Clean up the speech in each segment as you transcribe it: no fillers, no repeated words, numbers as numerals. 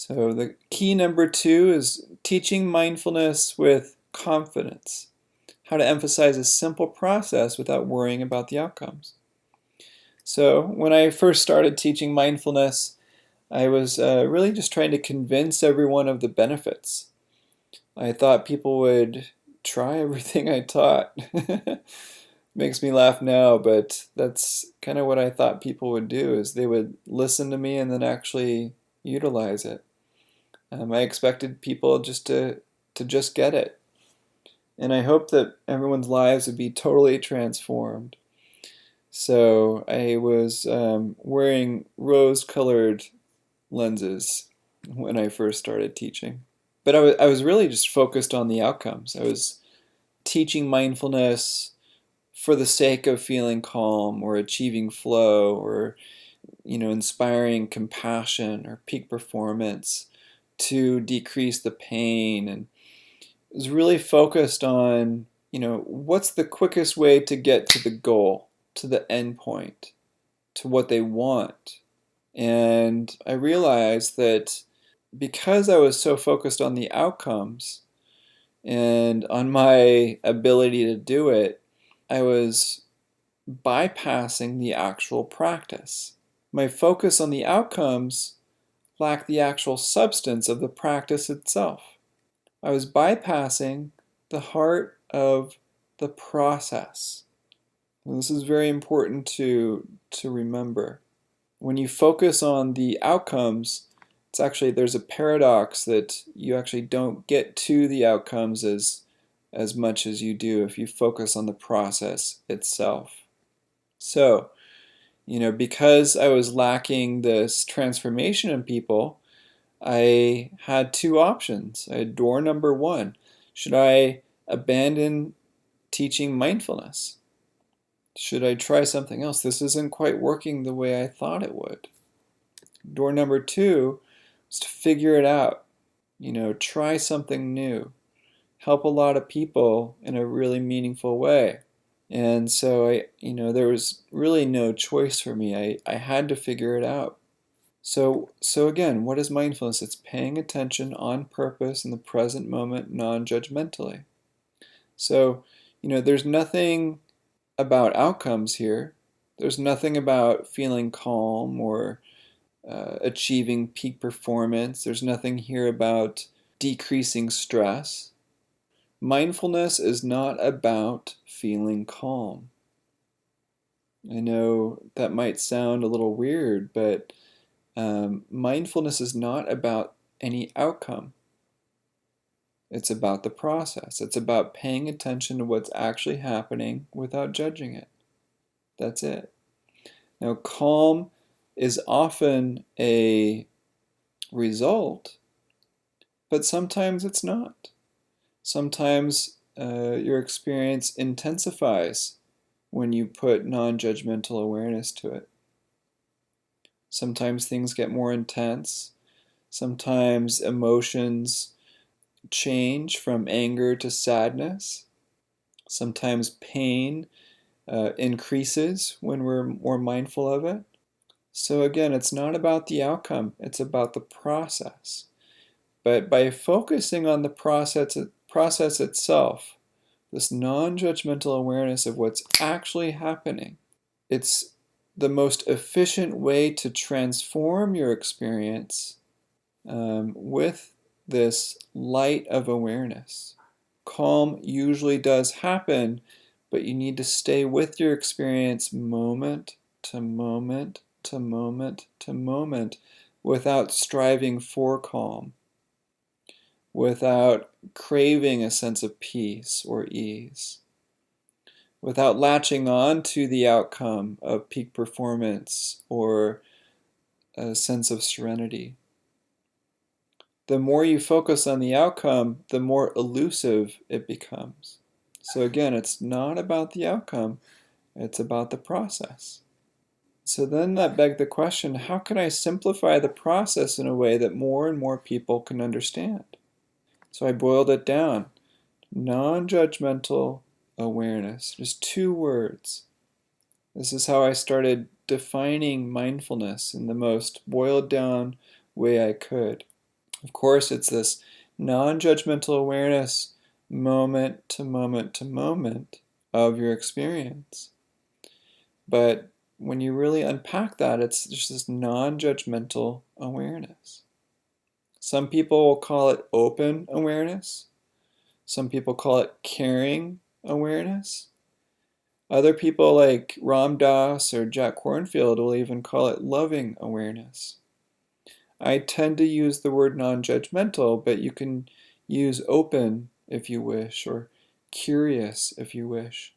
So the key number 2 is teaching mindfulness with confidence. How to emphasize a simple process without worrying about the outcomes. So when I first started teaching mindfulness, I was really just trying to convince everyone of the benefits. I thought people would try everything I taught. Makes me laugh now, but that's kind of what I thought people would do, is they would listen to me and then actually utilize it. I expected people to just get it. And I hope that everyone's lives would be totally transformed. So I was wearing rose-colored lenses when I first started teaching. But I was really just focused on the outcomes. I was teaching mindfulness for the sake of feeling calm or achieving flow or inspiring compassion or peak performance to decrease the pain, and it was really focused on what's the quickest way to get to the goal, to the end point, to what they want. And I realized that because I was so focused on the outcomes and on my ability to do it, I was bypassing the actual practice. My focus on the outcomes lacked the actual substance of the practice itself. I was bypassing the heart of the process. And this is very important to remember. When you focus on the outcomes, there's a paradox that you actually don't get to the outcomes as much as you do if you focus on the process itself. So, because I was lacking this transformation in people, I had two options. I had door number 1. Should I abandon teaching mindfulness? Should I try something else? This isn't quite working the way I thought it would. Door number 2 was to figure it out. Try something new. Help a lot of people in a really meaningful way. And so there was really no choice for me. I had to figure it out. So again, what is mindfulness? It's paying attention on purpose in the present moment, non-judgmentally. So, there's nothing about outcomes here. There's nothing about feeling calm or achieving peak performance. There's nothing here about decreasing stress. Mindfulness is not about feeling calm. I know that might sound a little weird, but mindfulness is not about any outcome. It's about the process. It's about paying attention to what's actually happening without judging it. That's it. Now, calm is often a result, but sometimes it's not. Sometimes your experience intensifies when you put non-judgmental awareness to it. Sometimes things get more intense. Sometimes emotions change from anger to sadness. Sometimes pain increases when we're more mindful of it. So again, it's not about the outcome, it's about the process. But by focusing on the process itself, this non-judgmental awareness of what's actually happening, it's the most efficient way to transform your experience with this light of awareness. Calm usually does happen, but you need to stay with your experience moment to moment to moment to moment without striving for calm, without craving a sense of peace or ease, without latching on to the outcome of peak performance or a sense of serenity. The more you focus on the outcome, the more elusive it becomes. So again, it's not about the outcome, it's about the process. So then that begs the question, how can I simplify the process in a way that more and more people can understand? So I boiled it down. Non-judgmental awareness, just 2 words. This is how I started defining mindfulness in the most boiled down way I could. Of course, it's this non-judgmental awareness moment to moment to moment of your experience. But when you really unpack that, it's just this non-judgmental awareness. Some people will call it open awareness. Some people call it caring awareness. Other people like Ram Dass or Jack Kornfield will even call it loving awareness. I tend to use the word non-judgmental, but you can use open if you wish, or curious if you wish.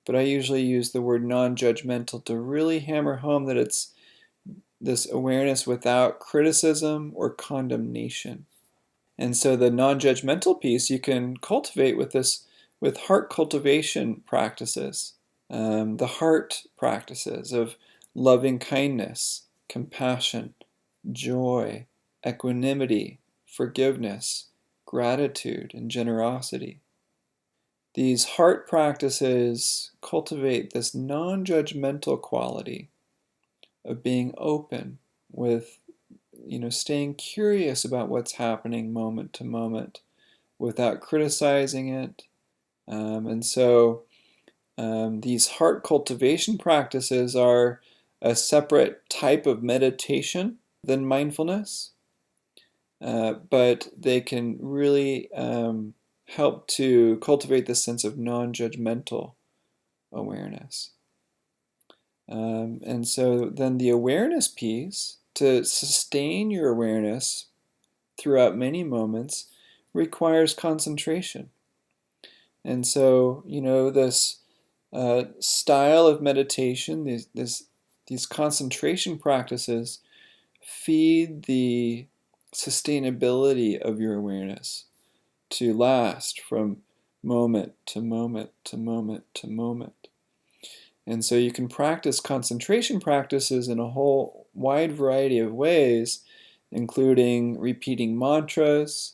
But I usually use the word non-judgmental to really hammer home that it's this awareness without criticism or condemnation. And so the non-judgmental piece you can cultivate with heart cultivation practices. The heart practices of loving kindness, compassion, joy, equanimity, forgiveness, gratitude, and generosity. These heart practices cultivate this non-judgmental quality of being open with, staying curious about what's happening moment to moment without criticizing it. These heart cultivation practices are a separate type of meditation than mindfulness, but they can really help to cultivate this sense of non-judgmental awareness. And so then the awareness piece, to sustain your awareness throughout many moments, requires concentration. And so, this style of meditation, these concentration practices feed the sustainability of your awareness to last from moment to moment to moment to moment. And so you can practice concentration practices in a whole wide variety of ways, including repeating mantras,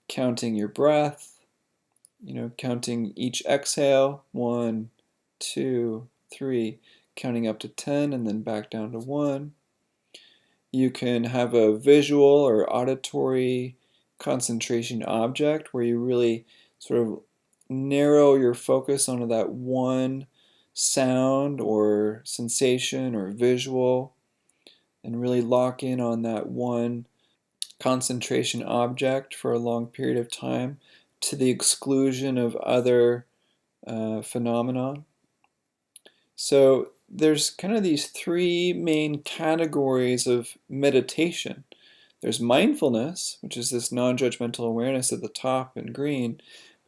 counting your breath, counting each exhale, 1, 2, 3, counting up to 10 and then back down to 1. You can have a visual or auditory concentration object where you really sort of narrow your focus onto that one sound or sensation or visual and really lock in on that one concentration object for a long period of time to the exclusion of other phenomena. So there's kind of these three main categories of meditation. There's mindfulness, which is this non-judgmental awareness at the top in green.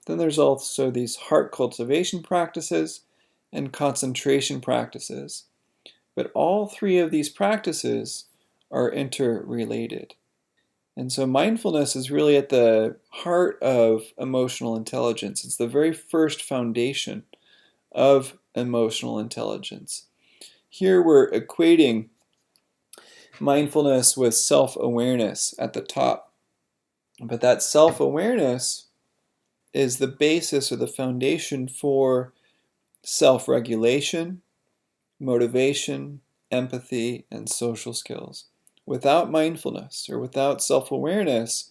Then there's also these heart cultivation practices and concentration practices. But all three of these practices are interrelated. And so mindfulness is really at the heart of emotional intelligence. It's the very first foundation of emotional intelligence. Here we're equating mindfulness with self-awareness at the top. But that self-awareness is the basis or the foundation for self-regulation, motivation, empathy, and social skills. Without mindfulness or without self-awareness,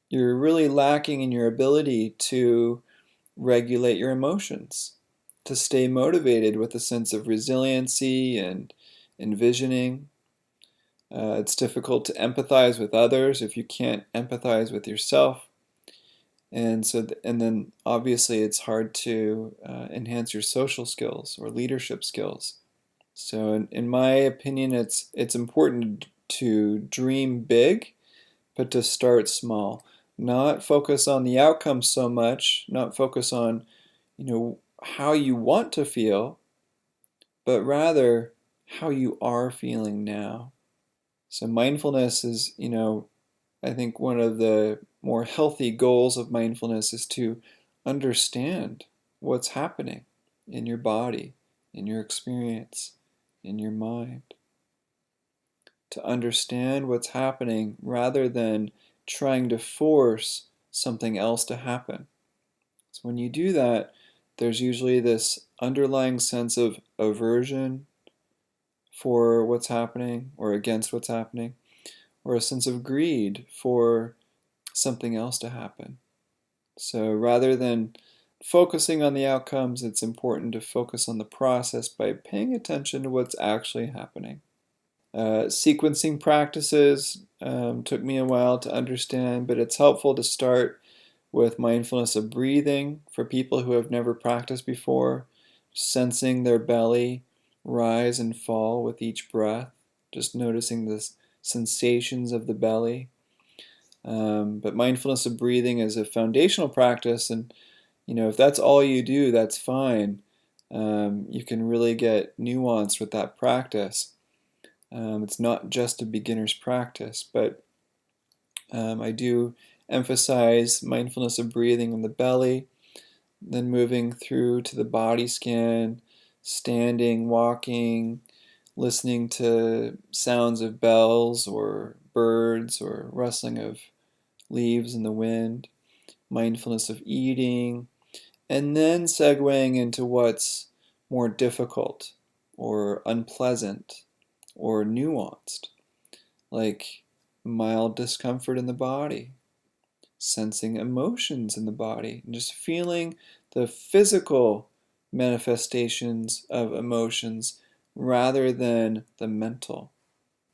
you're really lacking in your ability to regulate your emotions, to stay motivated with a sense of resiliency and envisioning. It's difficult to empathize with others if you can't empathize with yourself. And then obviously it's hard to enhance your social skills or leadership skills. So in my opinion, it's important to dream big, but to start small. Not focus on the outcome so much, not focus on, how you want to feel, but rather how you are feeling now. So mindfulness is, I think one of the more healthy goals of mindfulness is to understand what's happening in your body, in your experience, in your mind. To understand what's happening rather than trying to force something else to happen. So when you do that, there's usually this underlying sense of aversion for what's happening or against what's happening, or a sense of greed for something else to happen. So rather than focusing on the outcomes, it's important to focus on the process by paying attention to what's actually happening. Sequencing practices took me a while to understand, but it's helpful to start with mindfulness of breathing for people who have never practiced before, sensing their belly rise and fall with each breath, just noticing the sensations of the belly. But mindfulness of breathing is a foundational practice, and if that's all you do, that's fine. You can really get nuanced with that practice. It's not just a beginner's practice, but I do emphasize mindfulness of breathing in the belly, then moving through to the body scan, standing, walking, listening to sounds of bells or birds or rustling of leaves in the wind, mindfulness of eating, and then segueing into what's more difficult or unpleasant or nuanced, like mild discomfort in the body, sensing emotions in the body, and just feeling the physical manifestations of emotions rather than the mental.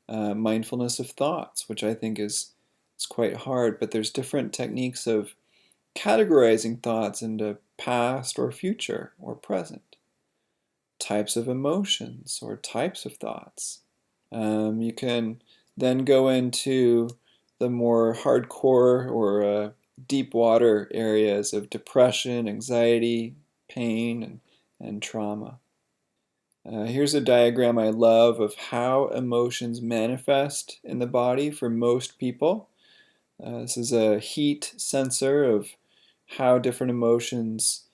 Mindfulness of thoughts, which I think is quite hard, but there's different techniques of categorizing thoughts into past or future or present, types of emotions or types of thoughts. You can then go into the more hardcore or deep water areas of depression, anxiety, pain, and trauma. Here's a diagram I love of how emotions manifest in the body for most people. This is a heat sensor of how different emotions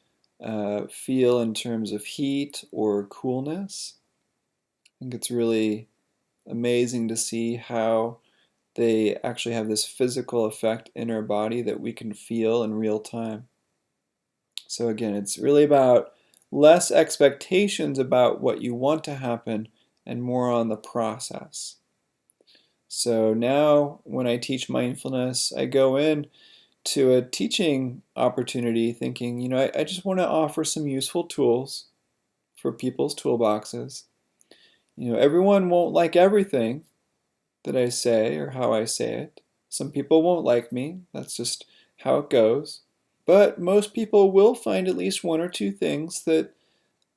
feel in terms of heat or coolness. I think it's really amazing to see how they actually have this physical effect in our body that we can feel in real time. So again, it's really about less expectations about what you want to happen and more on the process. So now when I teach mindfulness, I go in to a teaching opportunity thinking, I just want to offer some useful tools for people's toolboxes. Everyone won't like everything that I say or how I say it. Some people won't like me. That's just how it goes. But most people will find at least one or two things that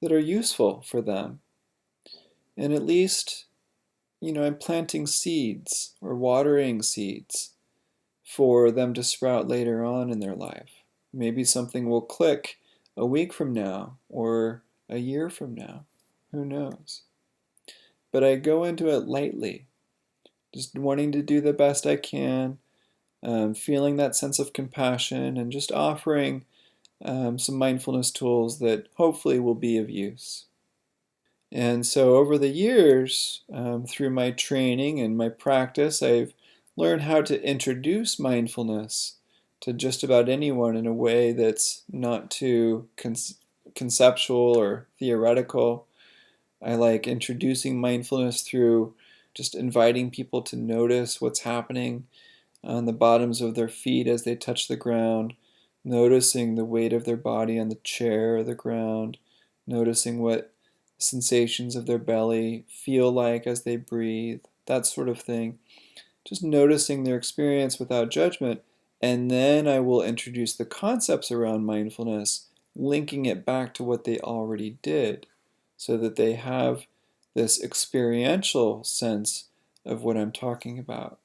are useful for them. And at least, I'm planting seeds or watering seeds for them to sprout later on in their life. Maybe something will click a week from now or a year from now. Who knows? But I go into it lightly, just wanting to do the best I can, feeling that sense of compassion, and just offering some mindfulness tools that hopefully will be of use. And so over the years, through my training and my practice, I've learned how to introduce mindfulness to just about anyone in a way that's not too conceptual or theoretical. I like introducing mindfulness through just inviting people to notice what's happening on the bottoms of their feet as they touch the ground, noticing the weight of their body on the chair or the ground, noticing what sensations of their belly feel like as they breathe, that sort of thing. Just noticing their experience without judgment. And then I will introduce the concepts around mindfulness, linking it back to what they already did, so that they have this experiential sense of what I'm talking about.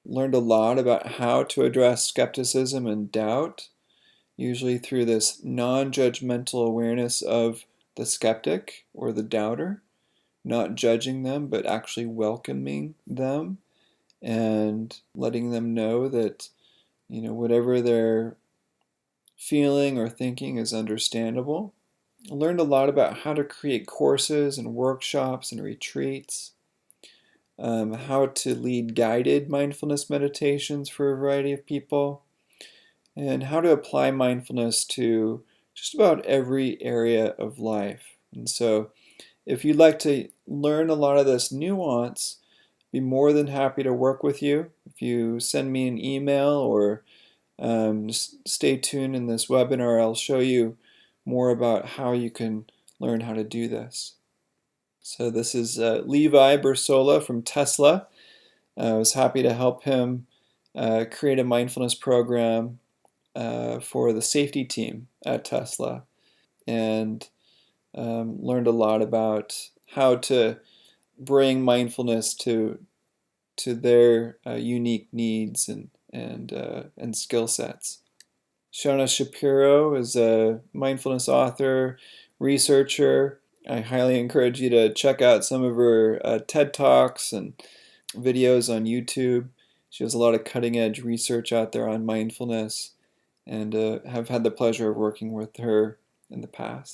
Learned a lot about how to address skepticism and doubt, usually through this non-judgmental awareness of the skeptic or the doubter, not judging them, but actually welcoming them and letting them know that, whatever they're feeling or thinking is understandable. I learned a lot about how to create courses and workshops and retreats, how to lead guided mindfulness meditations for a variety of people, and how to apply mindfulness to just about every area of life. And so if you'd like to learn a lot of this nuance, be more than happy to work with you. If you send me an email or just stay tuned in this webinar, I'll show you more about how you can learn how to do this. So this is Levi Bursola from Tesla. I was happy to help him create a mindfulness program for the safety team at Tesla, and learned a lot about how to bring mindfulness to their unique needs and skill sets. Shona Shapiro is a mindfulness author, researcher. I highly encourage you to check out some of her TED Talks and videos on YouTube. She has a lot of cutting edge research out there on mindfulness, and have had the pleasure of working with her in the past.